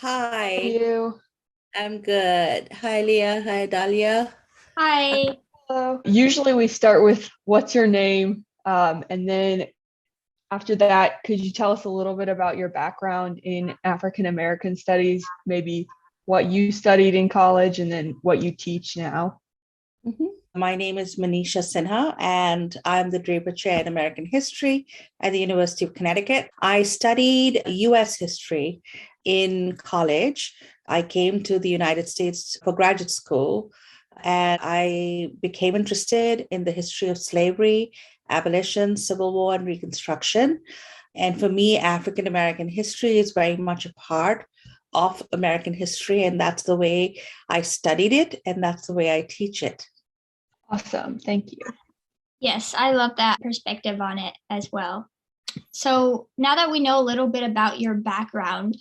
Hi, You. I'm good. Hi, Leah. Hi, Dahlia. Hi. Hello. Usually we start with what's your name? And then after that, could you tell us a little bit about your background in African American studies, maybe what you studied in college and then what you teach now? Mhm. My name is Manisha Sinha, and I'm the Draper Chair in American History at the University of Connecticut. I studied US history in college. I came to the United States for graduate school, and I became interested in the history of slavery, abolition, Civil War, and Reconstruction. And for me, African American history is very much a part of American history, and that's the way I studied it, and that's the way I teach it. Awesome. Thank you. Yes, I love that perspective on it as well. So now that we know a little bit about your background,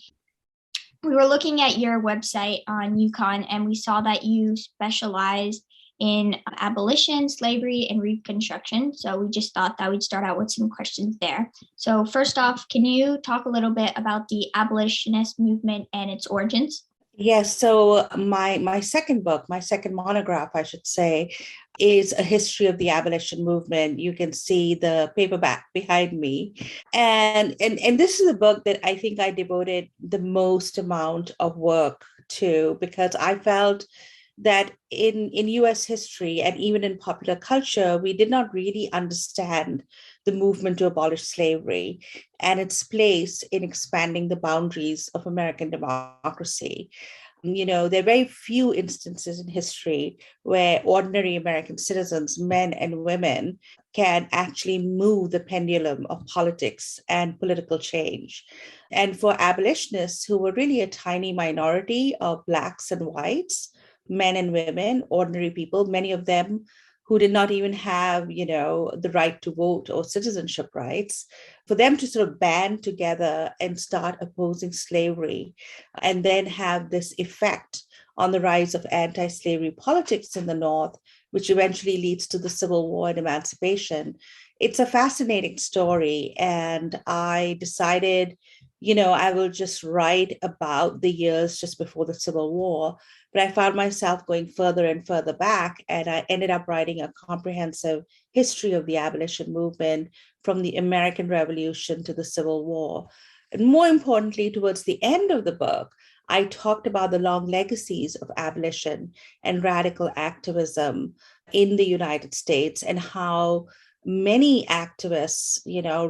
we were looking at your website on UConn and we saw that you specialize in abolition, slavery, and Reconstruction. So we just thought that we'd start out with some questions there. So first off, can you talk a little bit about the abolitionist movement and its origins? Yes, so my second book, my second monograph, I should say, is a history of the abolition movement. You can see the paperback behind me. And this is a book that I think I devoted the most amount of work to because I felt that in US history and even in popular culture, we did not really understand the movement to abolish slavery and its place in expanding the boundaries of American democracy. There are very few instances in history where ordinary American citizens, men and women, can actually move the pendulum of politics and political change. And for abolitionists, who were really a tiny minority of Blacks and whites, men and women, ordinary people, many of them who did not even have, the right to vote or citizenship rights, for them to sort of band together and start opposing slavery and then have this effect on the rise of anti-slavery politics in the North, which eventually leads to the Civil War and emancipation. It's a fascinating story. And I decided, I will just write about the years just before the Civil War. But I found myself going further and further back, and I ended up writing a comprehensive history of the abolition movement from the American Revolution to the Civil War. And more importantly, towards the end of the book, I talked about the long legacies of abolition and radical activism in the United States and how many activists,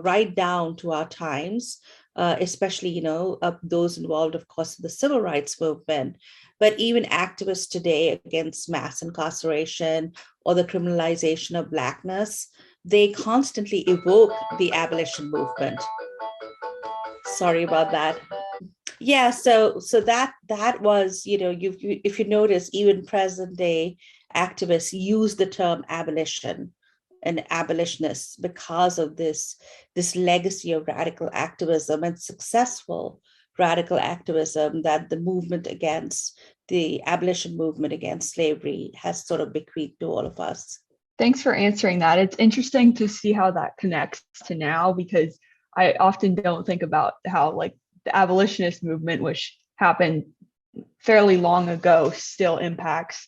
right down to our times, especially, those involved, of course, in the civil rights movement, but even activists today against mass incarceration or the criminalization of Blackness, they constantly evoke the abolition movement. Sorry about that. Yeah, so that was, if you notice, even present day activists use the term abolition and abolitionists because of this legacy of radical activism and successful radical activism that the abolition movement against slavery has sort of bequeathed to all of us. Thanks for answering that. It's interesting to see how that connects to now because I often don't think about how like the abolitionist movement, which happened fairly long ago, still impacts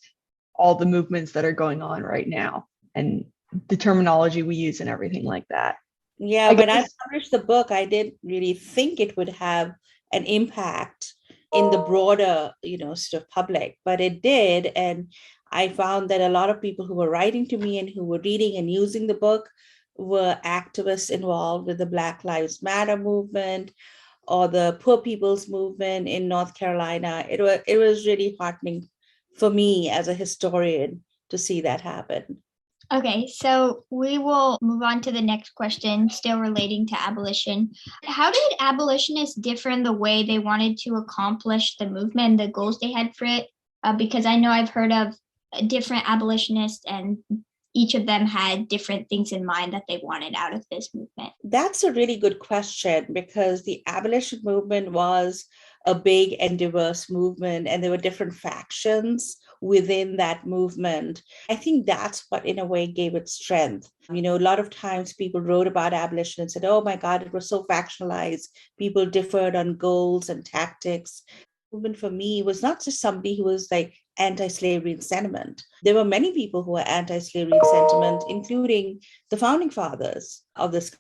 all the movements that are going on right now and the terminology we use and everything like that. Yeah, I when I guess published the book, I didn't really think it would have an impact in the broader, sort of public, but it did. And I found that a lot of people who were writing to me and who were reading and using the book were activists involved with the Black Lives Matter movement or the Poor People's Movement in North Carolina. It was really heartening for me as a historian to see that happen. Okay, so we will move on to the next question, still relating to abolition. How did abolitionists differ in the way they wanted to accomplish the movement and the goals they had for it? Because I know I've heard of different abolitionists and each of them had different things in mind that they wanted out of this movement. That's a really good question because the abolition movement was a big and diverse movement, and there were different factions within that movement. I think that's what, in a way, gave it strength. A lot of times people wrote about abolition and said, oh my God, it was so factionalized. People differed on goals and tactics. movement for me was not just somebody who was like anti-slavery in sentiment. There were many people who were anti-slavery in sentiment, including the founding fathers of this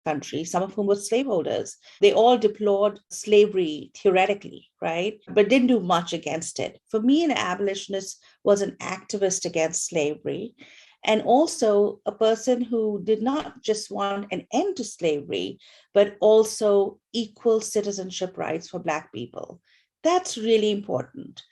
country, some of whom were slaveholders. They all deplored slavery theoretically, right? But didn't do much against it. For me, an abolitionist was an activist against slavery, and also a person who did not just want an end to slavery, but also equal citizenship rights for Black people. That's really important.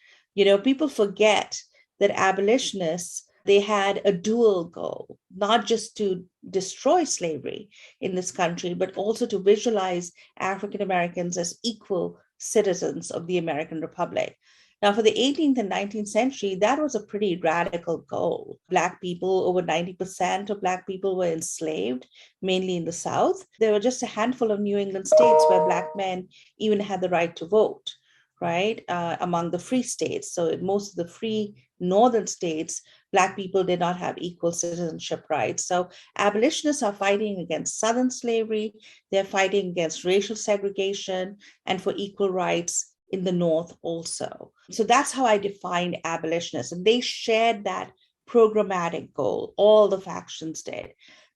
People forget that abolitionists, they had a dual goal, not just to destroy slavery in this country, but also to visualize African Americans as equal citizens of the American Republic. Now, for the 18th and 19th century, that was a pretty radical goal. Black people, over 90% of Black people were enslaved, mainly in the South. There were just a handful of New England states where Black men even had the right to vote, right, among the free states. So in most of the free northern states, Black people did not have equal citizenship rights. So abolitionists are fighting against Southern slavery. They're fighting against racial segregation and for equal rights in the North also. So that's how I defined abolitionists. And they shared that programmatic goal. All the factions did.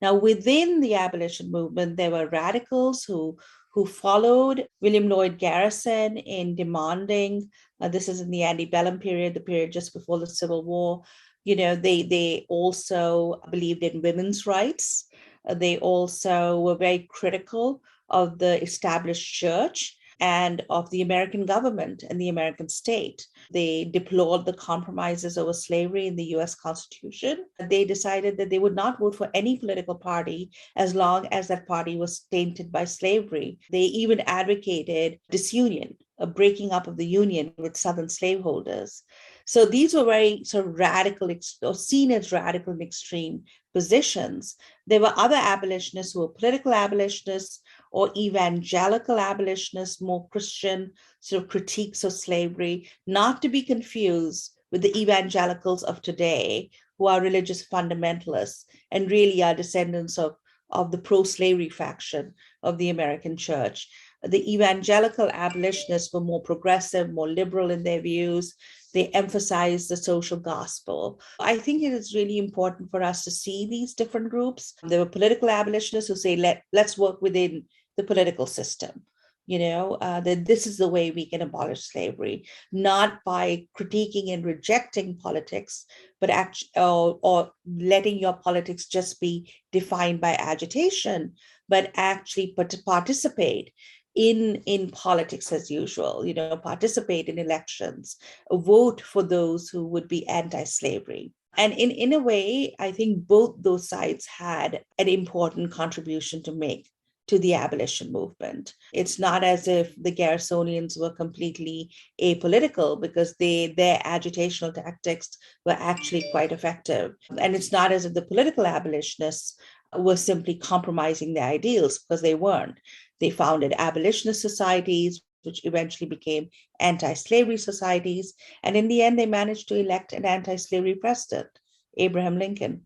Now, within the abolition movement, there were radicals who followed William Lloyd Garrison in demanding, this is in the antebellum period, the period just before the Civil War. They also believed in women's rights. They also were very critical of the established church and of the American government and the American state. They deplored the compromises over slavery in the US Constitution. They decided that they would not vote for any political party as long as that party was tainted by slavery. They even advocated disunion, a breaking up of the Union with Southern slaveholders. So these were very sort of radical, or seen as radical and extreme positions. There were other abolitionists who were political abolitionists or evangelical abolitionists, more Christian sort of critiques of slavery, not to be confused with the evangelicals of today, who are religious fundamentalists and really are descendants of the pro-slavery faction of the American church. The evangelical abolitionists were more progressive, more liberal in their views. They emphasized the social gospel. I think it is really important for us to see these different groups. There were political abolitionists who say, let's work within the political system, that this is the way we can abolish slavery, not by critiquing and rejecting politics, but or letting your politics just be defined by agitation, but actually participate in politics as usual, participate in elections, vote for those who would be anti-slavery. And in a way, I think both those sides had an important contribution to make to the abolition movement. It's not as if the Garrisonians were completely apolitical, because their agitational tactics were actually quite effective. And it's not as if the political abolitionists were simply compromising their ideals, because they weren't. They founded abolitionist societies, which eventually became anti-slavery societies. And in the end, they managed to elect an anti-slavery president, Abraham Lincoln.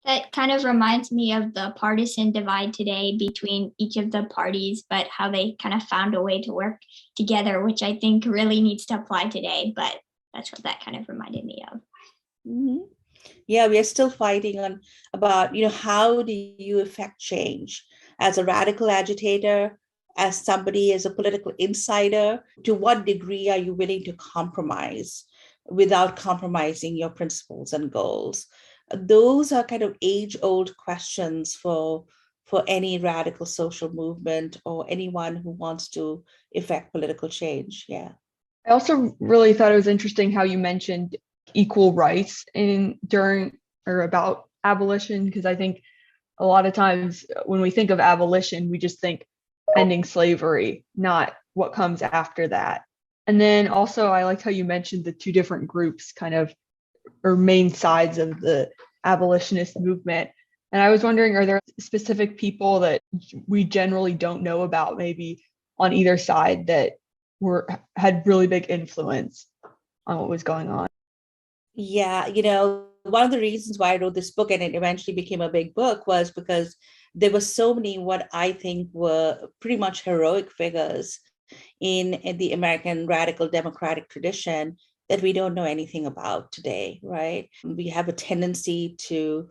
That kind of reminds me of the partisan divide today between each of the parties, but how they kind of found a way to work together, which I think really needs to apply today. But that's what that kind of reminded me of. Mm-hmm. Yeah, we are still fighting about, how do you effect change? As a radical agitator, as somebody, as a political insider, to what degree are you willing to compromise without compromising your principles and goals? Those are kind of age-old questions for any radical social movement or anyone who wants to effect political change. Yeah. I also really thought it was interesting how you mentioned equal rights during or about abolition, because I think a lot of times when we think of abolition, we just think ending slavery, not what comes after that. And then also I liked how you mentioned the two different groups kind of, or main sides of the abolitionist movement. And I was wondering, are there specific people that we generally don't know about, maybe on either side, that had really big influence on what was going on? Yeah, one of the reasons why I wrote this book, and it eventually became a big book, was because there were so many what I think were pretty much heroic figures in the American radical democratic tradition that we don't know anything about today, right? We have a tendency to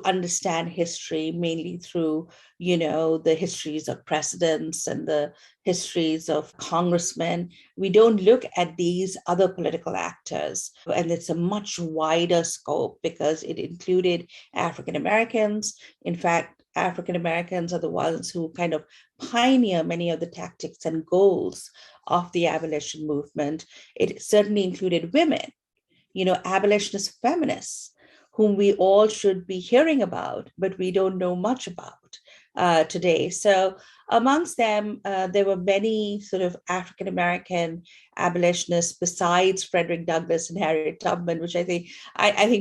understand history mainly through, the histories of presidents and the histories of congressmen. We don't look at these other political actors, and it's a much wider scope because it included African Americans. In fact, African Americans are the ones who kind of pioneer many of the tactics and goals of the abolition movement. It certainly included women, abolitionist feminists, whom we all should be hearing about, but we don't know much about today. So amongst them, there were many sort of African American abolitionists besides Frederick Douglass and Harriet Tubman, which I think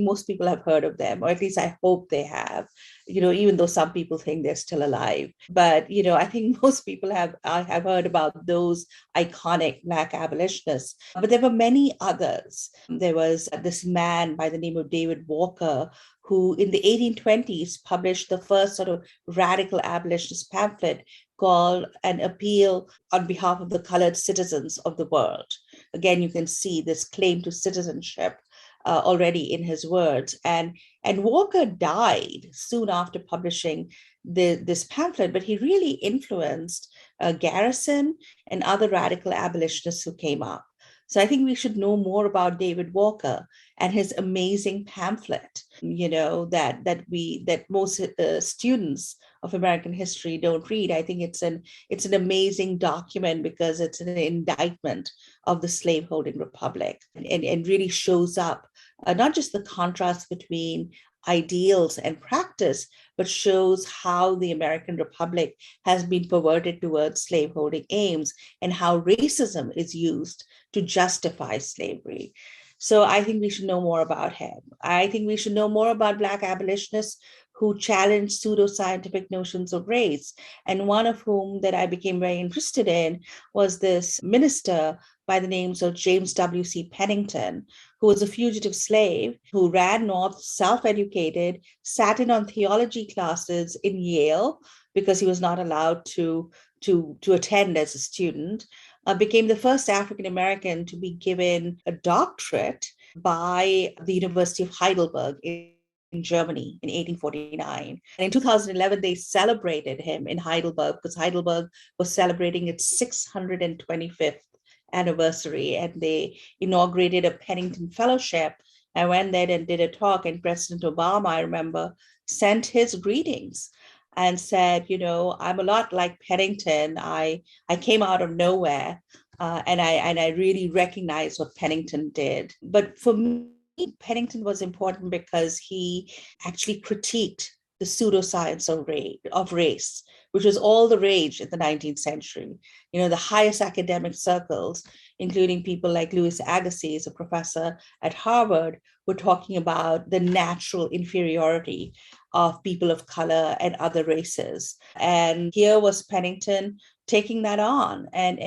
most people have heard of them, or at least I hope they have. Even though some people think they're still alive, but I think most people have heard about those iconic Black abolitionists. But there were many others. There was this man by the name of David Walker, who in the 1820s published the first sort of radical abolitionist pamphlet called An Appeal on Behalf of the Colored Citizens of the World. Again, you can see this claim to citizenship already in his words. And Walker died soon after publishing this pamphlet, but he really influenced Garrison and other radical abolitionists who came up. So I think we should know more about David Walker and his amazing pamphlet, that most students of American history don't read. I think it's an amazing document because it's an indictment of the slaveholding republic and really shows up not just the contrast between ideals and practice, but shows how the American Republic has been perverted towards slaveholding aims and how racism is used to justify slavery. So I think we should know more about him. I think we should know more about Black abolitionists who challenged pseudoscientific notions of race. And one of whom that I became very interested in was this minister by the names of James W.C. Pennington, who was a fugitive slave who ran north, self-educated, sat in on theology classes in Yale because he was not allowed to attend as a student, became the first African American to be given a doctorate by the University of Heidelberg in Germany in 1849. And in 2011, they celebrated him in Heidelberg because Heidelberg was celebrating its 625th anniversary, and they inaugurated a Pennington Fellowship. I went there and did a talk, and President Obama, I remember, sent his greetings and said, I'm a lot like Pennington. I came out of nowhere, and I really recognize what Pennington did. But for me, Pennington was important because he actually critiqued the pseudoscience of race, which was all the rage in the 19th century. The highest academic circles, including people like Louis Agassiz, a professor at Harvard, were talking about the natural inferiority of people of color and other races. And here was Pennington taking that on and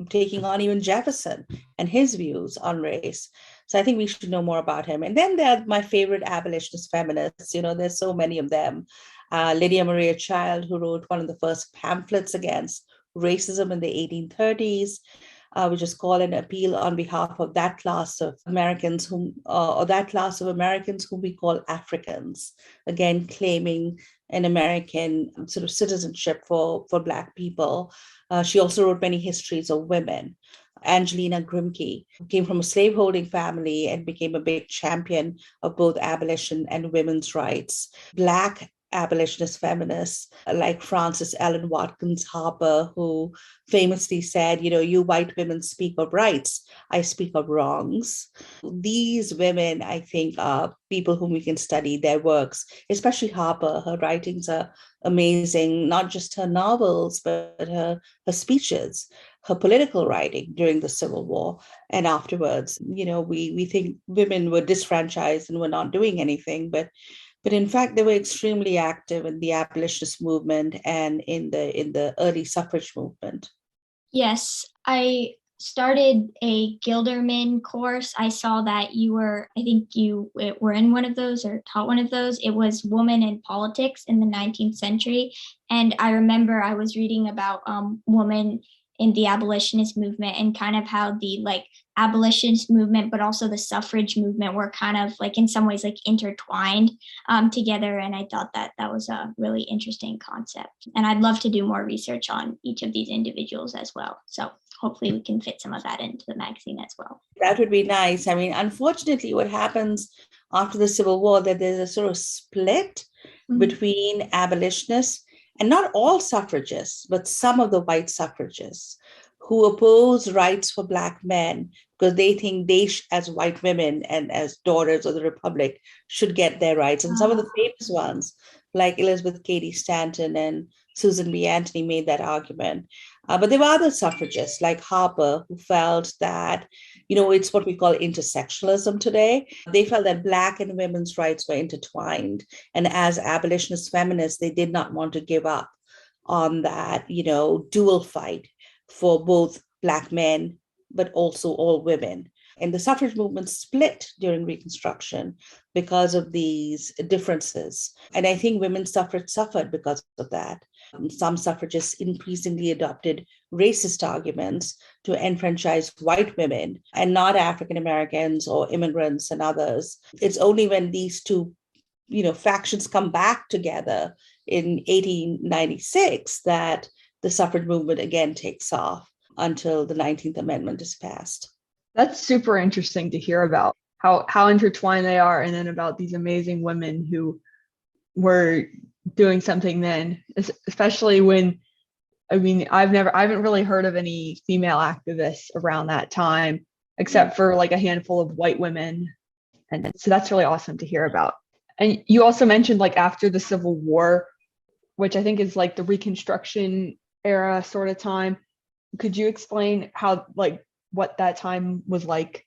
taking on even Jefferson and his views on race. So I think we should know more about him. And then there are my favorite abolitionist feminists. There's so many of them. Lydia Maria Child, who wrote one of the first pamphlets against racism in the 1830s, which is called An Appeal on Behalf of that class of Americans whom we call Africans, again, claiming an American sort of citizenship for Black people. She also wrote many histories of women. Angelina Grimke came from a slaveholding family and became a big champion of both abolition and women's rights. Black abolitionist feminists like Frances Ellen Watkins Harper, who famously said, you white women speak of rights, I speak of wrongs. These women, I think, are people whom we can study their works, especially Harper. Her writings are amazing, not just her novels, but her speeches, her political writing during the Civil War and afterwards. We think women were disfranchised and were not doing anything, but in fact, they were extremely active in the abolitionist movement and in the early suffrage movement. Yes, I started a Gilderman course. I saw that I think you were in one of those or taught one of those. It was Women in Politics in the 19th Century. And I remember I was reading about women in the abolitionist movement, and kind of how the like abolitionist movement, but also the suffrage movement were kind of like in some ways like intertwined together. And I thought that that was a really interesting concept. And I'd love to do more research on each of these individuals as well. So hopefully we can fit some of that into the magazine as well. That would be nice. I mean, unfortunately, what happens after the Civil War, that there's a sort of split between abolitionists, and not all suffragists, but some of the white suffragists who oppose rights for Black men because they think they, as white women and as daughters of the Republic, should get their rights. And some of the famous ones, like Elizabeth Cady Stanton and Susan B. Anthony, made that argument. But there were other suffragists like Harper who felt that, it's what we call intersectionalism today. They felt that Black and women's rights were intertwined. And as abolitionist feminists, they did not want to give up on that, dual fight for both Black men, but also all women. And the suffrage movement split during Reconstruction because of these differences. And I think women's suffrage suffered because of that. Some suffragists increasingly adopted racist arguments to enfranchise white women and not African Americans or immigrants and others. It's only when these two, factions come back together in 1896 that the suffrage movement again takes off until the 19th Amendment is passed. That's super interesting to hear about how intertwined they are, and then about these amazing women who were doing something then, especially when, I haven't really heard of any female activists around that time, except for like a handful of white women. And so that's really awesome to hear about. And you also mentioned like after the Civil War, which I think is like the Reconstruction era sort of time. Could you explain how, like, what that time was like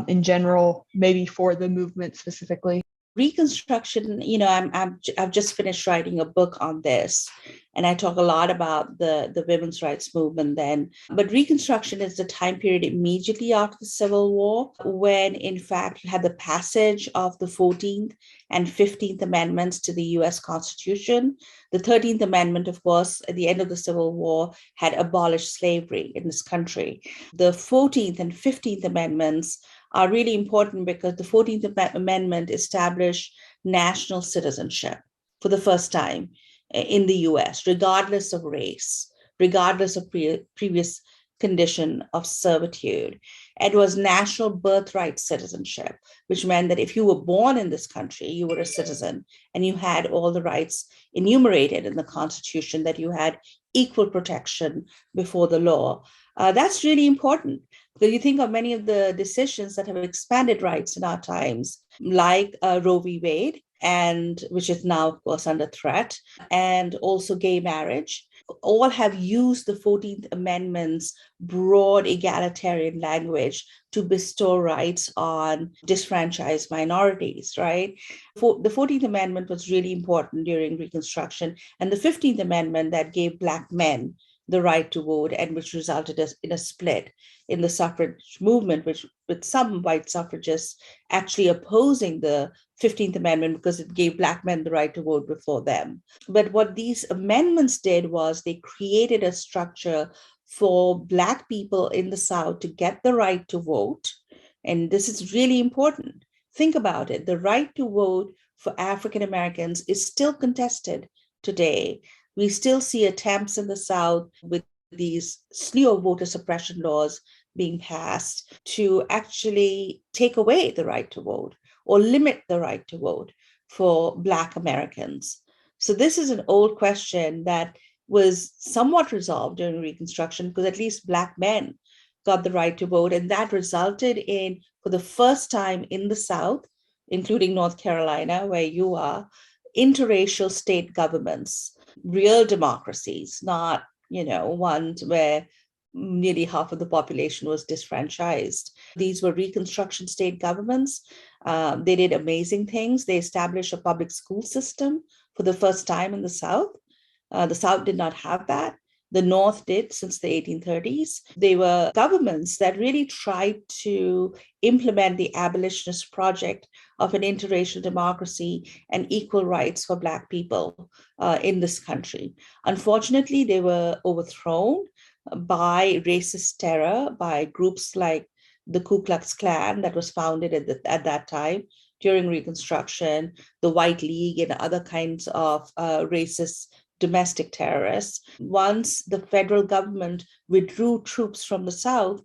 in general, maybe for the movement specifically? Reconstruction, I've just finished writing a book on this, and I talk a lot about the women's rights movement then. But Reconstruction is the time period immediately after the Civil War, when in fact you had the passage of the 14th and 15th Amendments to the US Constitution. The 13th Amendment, of course, at the end of the Civil War, had abolished slavery in this country. The 14th and 15th Amendments are really important because the 14th Amendment established national citizenship for the first time in the US, regardless of race, regardless of previous condition of servitude. It was national birthright citizenship, which meant that if you were born in this country, you were a citizen and you had all the rights enumerated in the Constitution, that you had equal protection before the law. That's really important. Because you think of many of the decisions that have expanded rights in our times, like Roe v. Wade, and which is now, of course, under threat, and also gay marriage, all have used the 14th Amendment's broad egalitarian language to bestow rights on disfranchised minorities, right? The 14th Amendment was really important during Reconstruction, and the 15th Amendment that gave Black men the right to vote, and which resulted in a split in the suffrage movement, which with some white suffragists actually opposing the 15th Amendment because it gave Black men the right to vote before them. But what these amendments did was they created a structure for Black people in the South to get the right to vote. And this is really important. Think about it. The right to vote for African Americans is still contested today. We still see attempts in the South with these slew of voter suppression laws being passed to actually take away the right to vote or limit the right to vote for Black Americans. So this is an old question that was somewhat resolved during Reconstruction, because at least Black men got the right to vote. And that resulted in, for the first time in the South, including North Carolina, where you are, interracial state governments, real democracies, not, ones where nearly half of the population was disfranchised. These were Reconstruction state governments. They did amazing things. They established a public school system for the first time in the South. The South did not have that. The North did since the 1830s. They were governments that really tried to implement the abolitionist project of an interracial democracy and equal rights for Black people in this country. Unfortunately, they were overthrown by racist terror, by groups like the Ku Klux Klan that was founded at that time during Reconstruction, the White League, and other kinds of racist domestic terrorists. Once the federal government withdrew troops from the South,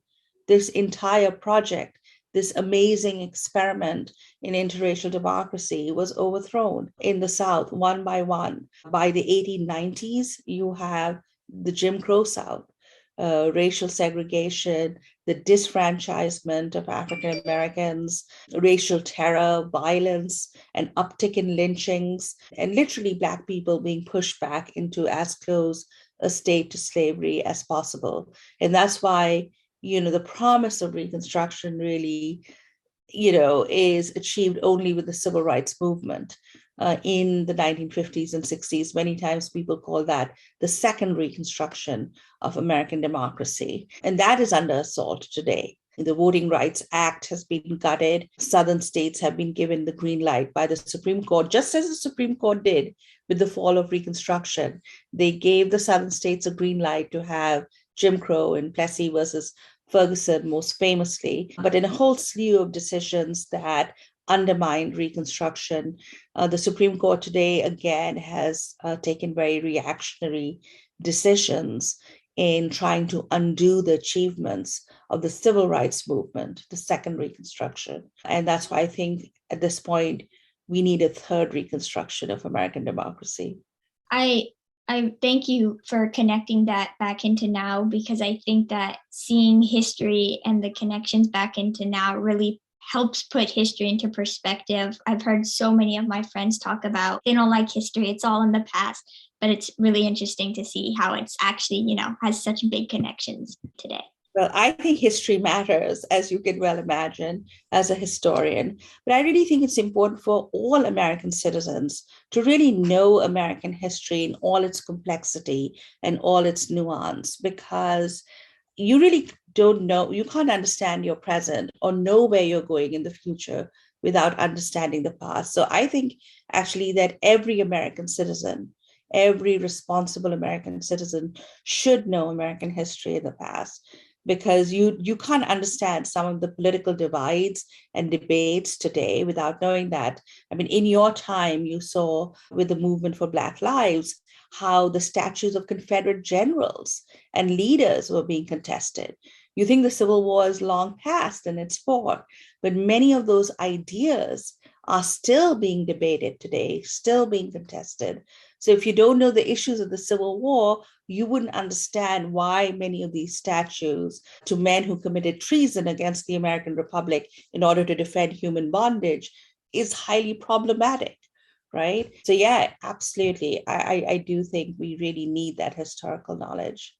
this entire project, this amazing experiment in interracial democracy, was overthrown in the South one by one. By the 1890s, you have the Jim Crow South, racial segregation, the disfranchisement of African Americans, racial terror, violence, an uptick in lynchings, and literally Black people being pushed back into as close a state to slavery as possible. And that's why, the promise of Reconstruction really, is achieved only with the civil rights movement. In the 1950s and 60s. Many times people call that the second reconstruction of American democracy. And that is under assault today. The Voting Rights Act has been gutted. Southern states have been given the green light by the Supreme Court, just as the Supreme Court did with the fall of Reconstruction. They gave the Southern states a green light to have Jim Crow and Plessy versus Ferguson, most famously, but in a whole slew of decisions that undermined Reconstruction. The Supreme Court today, again, has taken very reactionary decisions in trying to undo the achievements of the civil rights movement, the second Reconstruction. And that's why I think at this point, we need a third reconstruction of American democracy. I thank you for connecting that back into now, because I think that seeing history and the connections back into now really helps put history into perspective. I've heard so many of my friends talk about they don't like history, it's all in the past, but it's really interesting to see how it's actually, has such big connections today. Well, I think history matters, as you can well imagine, as a historian. But I really think it's important for all American citizens to really know American history in all its complexity and all its nuance, because you really don't know, you can't understand your present or know where you're going in the future without understanding the past. So I think actually that every American citizen, every responsible American citizen should know American history in the past, because you can't understand some of the political divides and debates today without knowing that. I mean, in your time, you saw with the movement for Black Lives, how the statues of Confederate generals and leaders were being contested. You think the Civil War is long past and it's fought, but many of those ideas are still being debated today, still being contested. So if you don't know the issues of the Civil War, you wouldn't understand why many of these statues to men who committed treason against the American Republic in order to defend human bondage is highly problematic, right? So yeah, absolutely. I do think we really need that historical knowledge.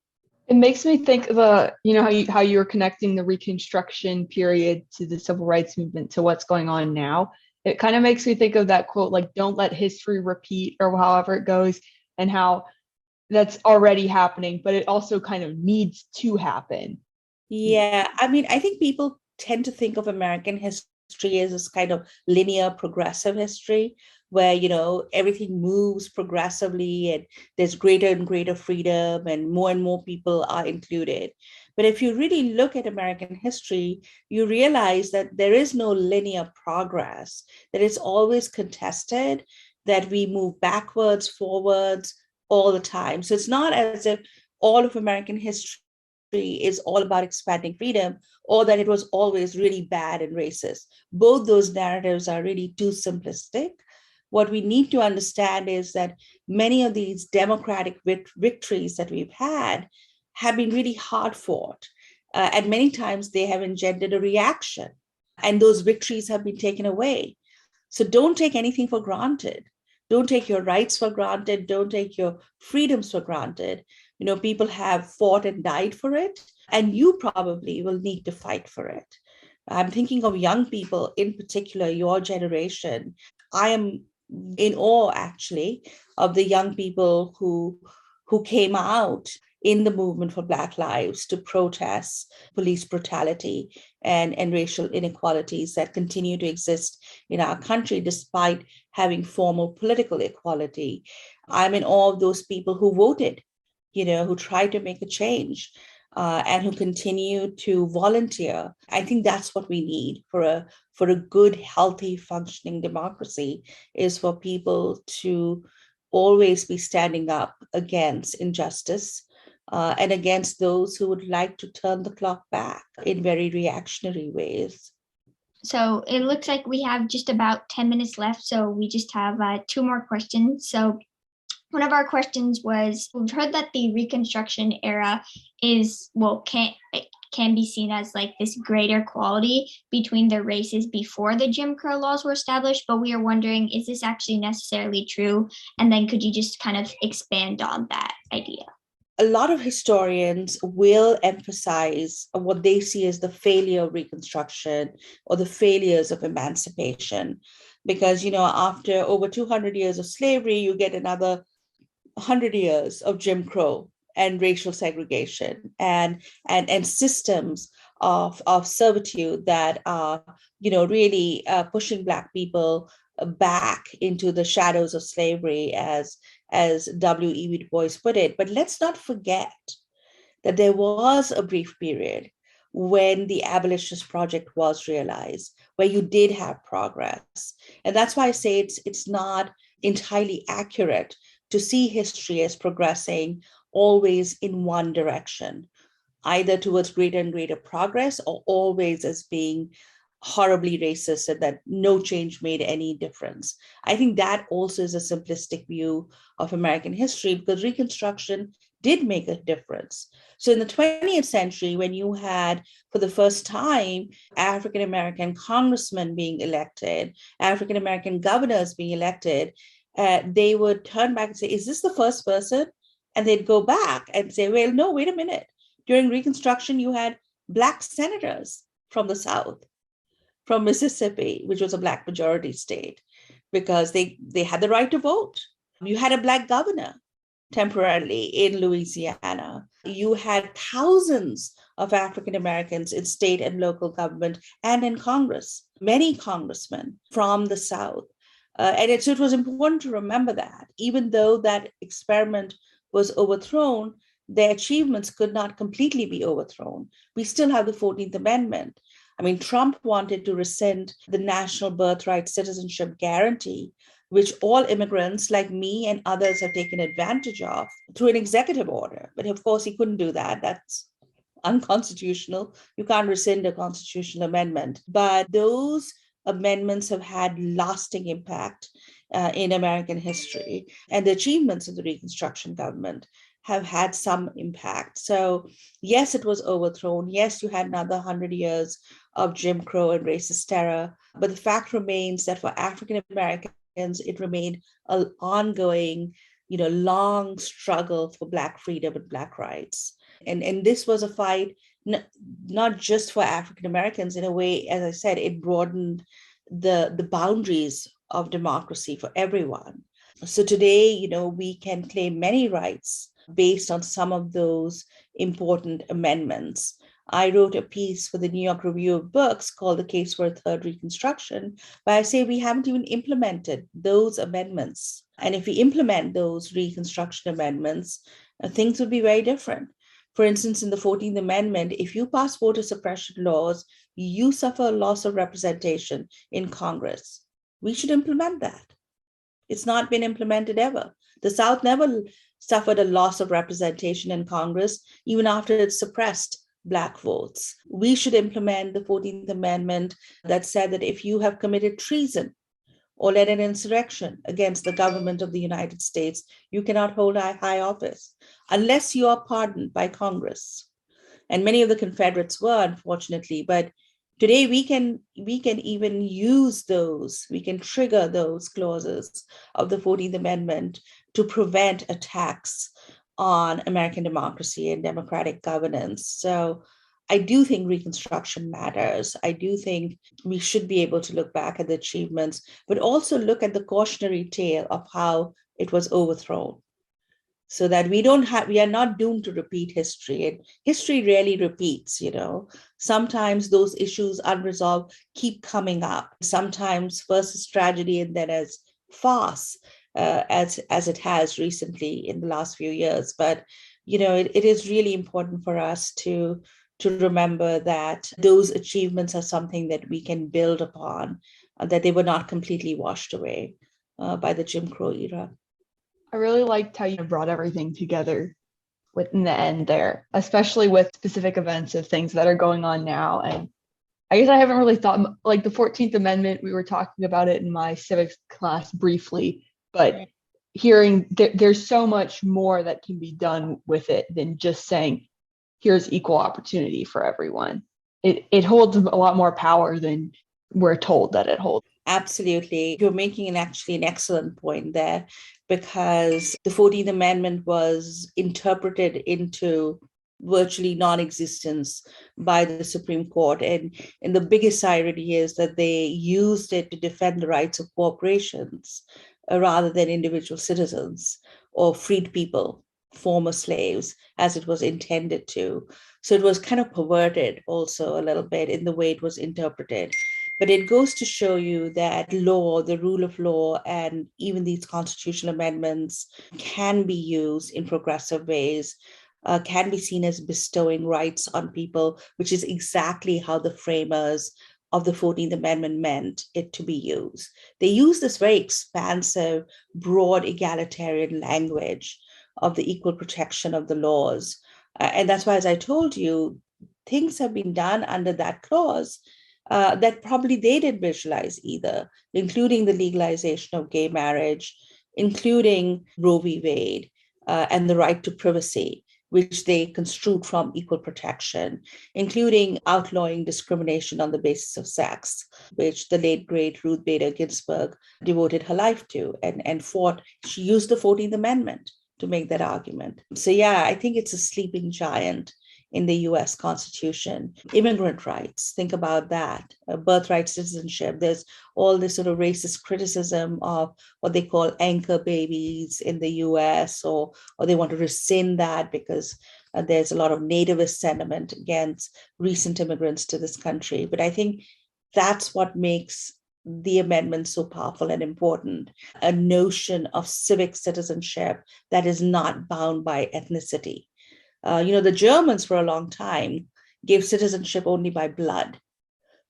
It makes me think of how you were connecting the Reconstruction period to the civil rights movement to what's going on now. It kind of makes me think of that quote, like, don't let history repeat, or however it goes, and how that's already happening, but it also kind of needs to happen. Yeah, I mean, I think people tend to think of American history as this kind of linear progressive history where, everything moves progressively and there's greater and greater freedom and more people are included. But if you really look at American history, you realize that there is no linear progress, that it's always contested, that we move backwards, forwards all the time. So it's not as if all of American history is all about expanding freedom, or that it was always really bad and racist. Both those narratives are really too simplistic. What we need to understand is that many of these democratic victories that we've had have been really hard fought. And many times they have engendered a reaction, and those victories have been taken away. So don't take anything for granted. Don't take your rights for granted. Don't take your freedoms for granted. People have fought and died for it, and you probably will need to fight for it. I'm thinking of young people, in particular, your generation. I am in awe, actually, of the young people who came out in the movement for Black Lives to protest police brutality and racial inequalities that continue to exist in our country despite having formal political equality. I'm in awe of those people who voted who try to make a change and who continue to volunteer. I think that's what we need for a good, healthy, functioning democracy, is for people to always be standing up against injustice and against those who would like to turn the clock back in very reactionary ways. So it looks like we have just about 10 minutes left. So we just have 2 more questions. So one of our questions was, we've heard that the Reconstruction era can be seen as like this greater equality between the races before the Jim Crow laws were established, but we are wondering, is this actually necessarily true? And then could you just kind of expand on that idea? A lot of historians will emphasize what they see as the failure of Reconstruction or the failures of emancipation, because, after over 200 years of slavery, you get another 100 years of Jim Crow and racial segregation and systems of servitude that are, really pushing Black people back into the shadows of slavery, as W.E.B. Du Bois put it. But let's not forget that there was a brief period when the abolitionist project was realized, where you did have progress. And that's why I say it's not entirely accurate to see history as progressing always in one direction, either towards greater and greater progress, or always as being horribly racist and that no change made any difference. I think that also is a simplistic view of American history, because Reconstruction did make a difference. So in the 20th century, when you had, for the first time, African-American congressmen being elected, African-American governors being elected, they would turn back and say, is this the first person? And they'd go back and say, well, no, wait a minute. During Reconstruction, you had Black senators from the South, from Mississippi, which was a Black majority state, because they had the right to vote. You had a Black governor temporarily in Louisiana. You had thousands of African Americans in state and local government and in Congress, many congressmen from the South. And so it was important to remember that, even though that experiment was overthrown, their achievements could not completely be overthrown. We still have the 14th Amendment. I mean, Trump wanted to rescind the national birthright citizenship guarantee, which all immigrants like me and others have taken advantage of through an executive order. But of course, he couldn't do that. That's unconstitutional. You can't rescind a constitutional amendment. But those amendments have had lasting impact in American history. And the achievements of the Reconstruction government have had some impact. So yes, it was overthrown. Yes, you had another 100 years of Jim Crow and racist terror. But the fact remains that for African Americans, it remained an ongoing, long struggle for Black freedom and Black rights. And this was a fight not just for African Americans. In a way, as I said, it broadened the boundaries of democracy for everyone. So today, we can claim many rights based on some of those important amendments. I wrote a piece for the New York Review of Books called The Case for a Third Reconstruction, where I say we haven't even implemented those amendments. And if we implement those Reconstruction amendments, things would be very different. For instance, in the 14th Amendment, if you pass voter suppression laws, you suffer a loss of representation in Congress. We should implement that. It's not been implemented ever. The South never suffered a loss of representation in Congress, even after it suppressed Black votes. We should implement the 14th Amendment that said that if you have committed treason or led an insurrection against the government of the United States, you cannot hold a high office unless you are pardoned by Congress. And many of the Confederates were, unfortunately, but today we can even use those, we can trigger those clauses of the 14th Amendment to prevent attacks on American democracy and democratic governance. So I do think Reconstruction matters. I do think we should be able to look back at the achievements, but also look at the cautionary tale of how it was overthrown, so that we are not doomed to repeat history. And history rarely repeats, Sometimes those issues unresolved keep coming up. Sometimes first as tragedy and then as farce, as it has recently in the last few years. But it is really important for us to remember that those achievements are something that we can build upon, that they were not completely washed away by the Jim Crow era. I really liked how you brought everything together in the end there, especially with specific events of things that are going on now. And I guess I haven't really thought, like the 14th Amendment, we were talking about it in my civics class briefly, but hearing there's so much more that can be done with it than just saying, here's equal opportunity for everyone. It holds a lot more power than we're told that it holds. Absolutely. You're making an excellent point there, because the 14th Amendment was interpreted into virtually non-existence by the Supreme Court. And the biggest irony is that they used it to defend the rights of corporations rather than individual citizens or freed people, former slaves, as it was intended to. So it was kind of perverted also a little bit in the way it was interpreted. But it goes to show you that law, the rule of law, and even these constitutional amendments can be used in progressive ways, can be seen as bestowing rights on people, which is exactly how the framers of the 14th Amendment meant it to be used. They use this very expansive, broad, egalitarian language of the equal protection of the laws. And that's why, as I told you, things have been done under that clause that probably they didn't visualize either, including the legalization of gay marriage, including Roe v. Wade, and the right to privacy, which they construed from equal protection, including outlawing discrimination on the basis of sex, which the late, great Ruth Bader Ginsburg devoted her life to and fought. She used the 14th Amendment to make that argument. So yeah, I think it's a sleeping giant in the US Constitution. Immigrant rights, think about that. Birthright citizenship. There's all this sort of racist criticism of what they call anchor babies in the US, or they want to rescind that because there's a lot of nativist sentiment against recent immigrants to this country. But I think that's what makes the amendment so powerful and important, a notion of civic citizenship that is not bound by ethnicity. The Germans for a long time gave citizenship only by blood.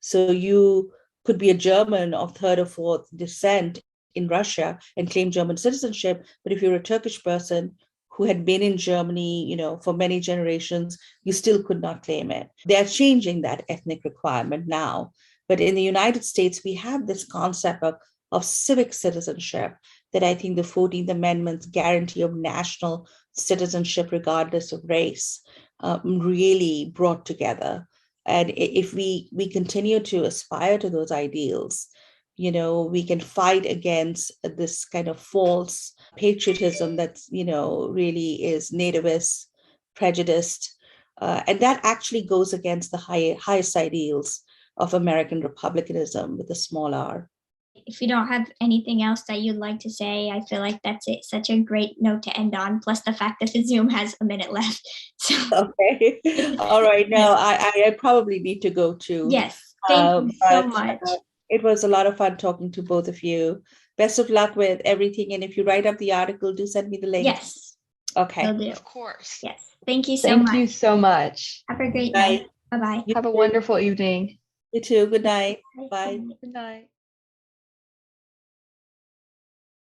So you could be a German of third or fourth descent in Russia and claim German citizenship. But if you're a Turkish person who had been in Germany, for many generations, you still could not claim it. They're changing that ethnic requirement now. But in the United States, we have this concept of civic citizenship that I think the 14th Amendment's guarantee of national citizenship, regardless of race, really brought together. And if we continue to aspire to those ideals, we can fight against this kind of false patriotism that's, really is nativist, prejudiced. And that actually goes against the highest ideals of American republicanism with a small r. If you don't have anything else that you'd like to say, I feel like that's it. Such a great note to end on, plus the fact that the Zoom has a minute left. So. Okay. All right. Now, I probably need to go too. Yes. Thank you so much. It was a lot of fun talking to both of you. Best of luck with everything. And if you write up the article, do send me the link. Yes. Okay. Will do. Of course. Yes. Thank you so much. Thank you so much. Have a great night. Bye-bye. Have a wonderful evening. You too. Good night. Bye. Good night.